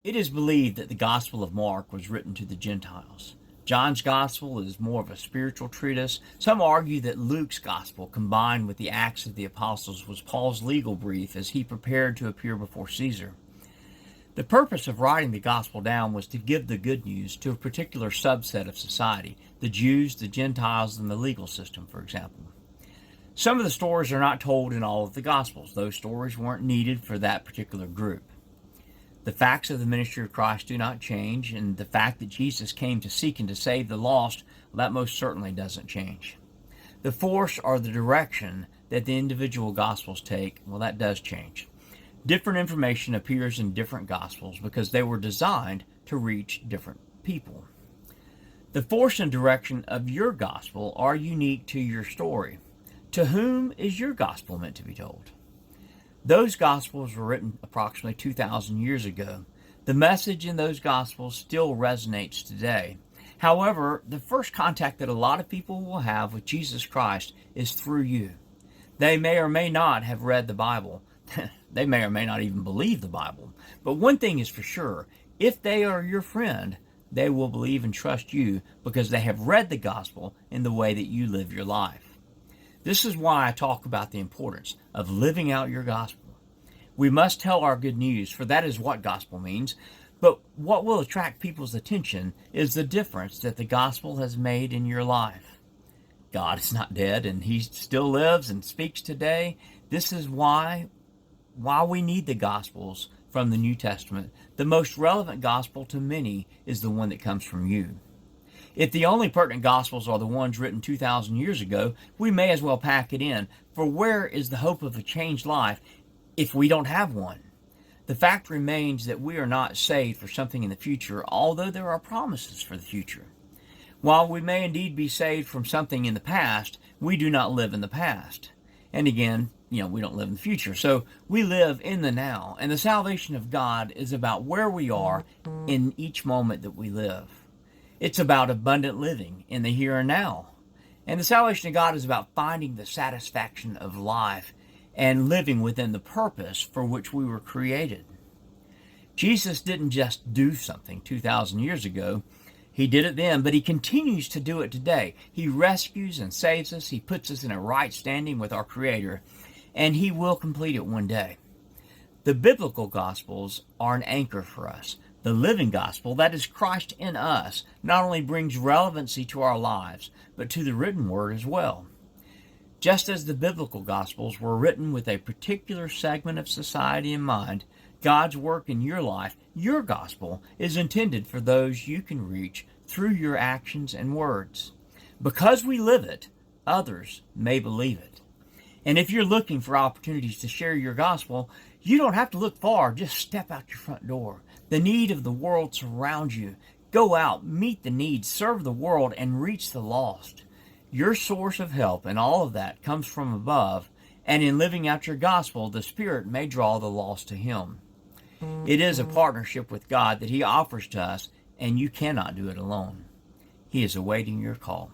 It is believed that the Gospel of Mark was written to the Gentiles. John's Gospel is more of a spiritual treatise. Some argue that Luke's Gospel, combined with the Acts of the Apostles, was Paul's legal brief as he prepared to appear before Caesar. The purpose of writing the Gospel down was to give the good news to a particular subset of society, the Jews, the Gentiles, and the legal system, for example. Some of the stories are not told in all of the Gospels. Those stories weren't needed for that particular group. The facts of the ministry of Christ do not change, and the fact that Jesus came to seek and to save the lost, well, that most certainly doesn't change. The force or the direction that the individual Gospels take, well, that does change. Different information appears in different Gospels because they were designed to reach different people. The force and direction of your Gospel are unique to your story. To whom is your Gospel meant to be told? Those Gospels were written approximately 2,000 years ago. The message in those Gospels still resonates today. However, the first contact that a lot of people will have with Jesus Christ is through you. They may or may not have read the Bible. They may or may not even believe the Bible. But one thing is for sure, if they are your friend, they will believe and trust you because they have read the Gospel in the way that you live your life. This is why I talk about the importance of living out your gospel. We must tell our good news, for that is what gospel means. But what will attract people's attention is the difference that the gospel has made in your life. God is not dead, and He still lives and speaks today. This is why we need the gospels from the New Testament. The most relevant gospel to many is the one that comes from you. If the only pertinent Gospels are the ones written 2,000 years ago, we may as well pack it in. For where is the hope of a changed life if we don't have one? The fact remains that we are not saved for something in the future, although there are promises for the future. While we may indeed be saved from something in the past, we do not live in the past. And again, we don't live in the future. So we live in the now. And the salvation of God is about where we are in each moment that we live. It's about abundant living in the here and now. And the salvation of God is about finding the satisfaction of life and living within the purpose for which we were created. Jesus didn't just do something 2,000 years ago. He did it then, but He continues to do it today. He rescues and saves us. He puts us in a right standing with our Creator, and He will complete it one day. The biblical Gospels are an anchor for us. The living gospel, that is Christ in us, not only brings relevancy to our lives, but to the written word as well. Just as the biblical gospels were written with a particular segment of society in mind, God's work in your life, your gospel, is intended for those you can reach through your actions and words. Because we live it, others may believe it. And if you're looking for opportunities to share your gospel, you don't have to look far. Just step out your front door. The need of the world surrounds you. Go out, meet the needs, serve the world, and reach the lost. Your source of help and all of that comes from above, and in living out your gospel, the Spirit may draw the lost to Him. It is a partnership with God that He offers to us, and you cannot do it alone. He is awaiting your call.